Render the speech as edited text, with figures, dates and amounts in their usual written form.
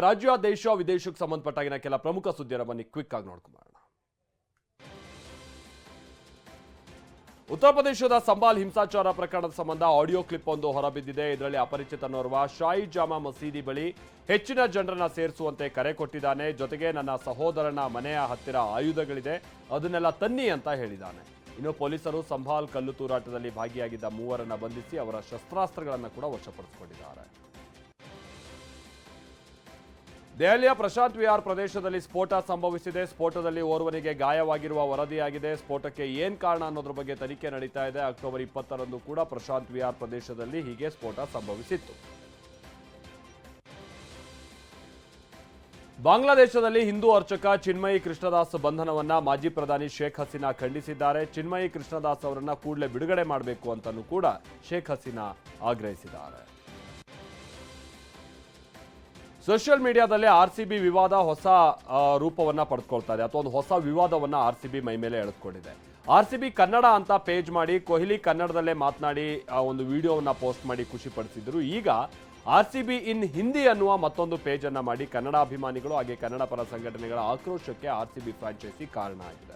ರಾಜ್ಯ ದೇಶ ವಿದೇಶಕ್ಕೆ ಸಂಬಂಧಪಟ್ಟಾಗಿನ ಕೆಲ ಪ್ರಮುಖ ಸುದ್ದಿಯನ್ನು ಬನ್ನಿ ಕ್ವಿಕ್ ಆಗಿ ನೋಡ್ಕೊಂಬರೋಣ. ಉತ್ತರ ಪ್ರದೇಶದ ಸಂಬಾಲ್ ಹಿಂಸಾಚಾರ ಪ್ರಕರಣದ ಸಂಬಂಧ ಆಡಿಯೋ ಕ್ಲಿಪ್ ಒಂದು ಹೊರಬಿದ್ದಿದೆ. ಇದರಲ್ಲಿ ಅಪರಿಚಿತನೋರ್ವ ಶಾಹಿ ಜಾಮಾ ಮಸೀದಿ ಬಳಿ ಹೆಚ್ಚಿನ ಜನರನ್ನ ಸೇರಿಸುವಂತೆ ಕರೆ ಕೊಟ್ಟಿದ್ದಾನೆ. ಜೊತೆಗೆ ನನ್ನ ಸಹೋದರನ ಮನೆಯ ಹತ್ತಿರ ಆಯುಧಗಳಿದೆ, ಅದನ್ನೆಲ್ಲ ತನ್ನಿ ಅಂತ ಹೇಳಿದ್ದಾನೆ. ಇನ್ನು ಪೊಲೀಸರು ಸಂಬಾಲ್ ಕಲ್ಲು ತೂರಾಟದಲ್ಲಿ ಭಾಗಿಯಾಗಿದ್ದ ಮೂವರನ್ನ ಬಂಧಿಸಿ ಅವರ ಶಸ್ತ್ರಾಸ್ತ್ರಗಳನ್ನು ಕೂಡ ವಶಪಡಿಸಿಕೊಂಡಿದ್ದಾರೆ. ದೆಹಲಿಯ ಪ್ರಶಾಂತ್ ವಿಹಾರ್ ಪ್ರದೇಶದಲ್ಲಿ ಸ್ಫೋಟ ಸಂಭವಿಸಿದೆ. ಸ್ಫೋಟದಲ್ಲಿ ಓರ್ವನಿಗೆ ಗಾಯವಾಗಿರುವ ವರದಿಯಾಗಿದೆ. ಸ್ಫೋಟಕ್ಕೆ ಏನ್ ಕಾರಣ ಅನ್ನೋದ್ರ ಬಗ್ಗೆ ತನಿಖೆ ನಡೀತಾ ಇದೆ. ಅಕ್ಟೋಬರ್ 20ರಂದು ಕೂಡ ಪ್ರಶಾಂತ್ ವಿಹಾರ್ ಪ್ರದೇಶದಲ್ಲಿ ಹೀಗೆ ಸ್ಫೋಟ ಸಂಭವಿಸಿತ್ತು. ಬಾಂಗ್ಲಾದೇಶದಲ್ಲಿ ಹಿಂದೂ ಅರ್ಚಕ ಚಿನ್ಮಯಿ ಕೃಷ್ಣದಾಸ್ ಬಂಧನವನ್ನ ಮಾಜಿ ಪ್ರಧಾನಿ ಶೇಖ್ ಹಸೀನಾ ಖಂಡಿಸಿದ್ದಾರೆ. ಚಿನ್ಮಯಿ ಕೃಷ್ಣದಾಸ್ ಅವರನ್ನ ಕೂಡಲೇ ಬಿಡುಗಡೆ ಮಾಡಬೇಕು ಅಂತಲೂ ಕೂಡ ಶೇಖ್ ಹಸೀನಾ ಆಗ್ರಹಿಸಿದ್ದಾರೆ. ಸೋಷಿಯಲ್ ಮೀಡಿಯಾದಲ್ಲಿ ಆರ್ಸಿಬಿ ವಿವಾದ ಹೊಸ ರೂಪವನ್ನ ಪಡೆದುಕೊಳ್ತಾ ಇದೆ, ಅಥವಾ ಒಂದು ಹೊಸ ವಿವಾದವನ್ನ ಆರ್ಸಿಬಿ ಮೈ ಮೇಲೆ ಎಳೆದುಕೊಂಡಿದೆ. ಆರ್ಸಿಬಿ ಕನ್ನಡ ಅಂತ ಪೇಜ್ ಮಾಡಿ ಕೊಹ್ಲಿ ಕನ್ನಡದಲ್ಲೇ ಮಾತನಾಡಿ ಒಂದು ವಿಡಿಯೋವನ್ನ ಪೋಸ್ಟ್ ಮಾಡಿ ಖುಷಿ ಪಡಿಸಿದ್ರು. ಈಗ ಆರ್ಸಿಬಿ ಇನ್ ಹಿಂದಿ ಅನ್ನುವ ಮತ್ತೊಂದು ಪೇಜ್ ಅನ್ನ ಮಾಡಿ ಕನ್ನಡ ಅಭಿಮಾನಿಗಳು ಹಾಗೆ ಕನ್ನಡ ಪರ ಸಂಘಟನೆಗಳ ಆಕ್ರೋಶಕ್ಕೆ ಆರ್ಸಿಬಿ ಫ್ರಾಂಚೈಸಿ ಕಾರಣ ಆಗಿದೆ.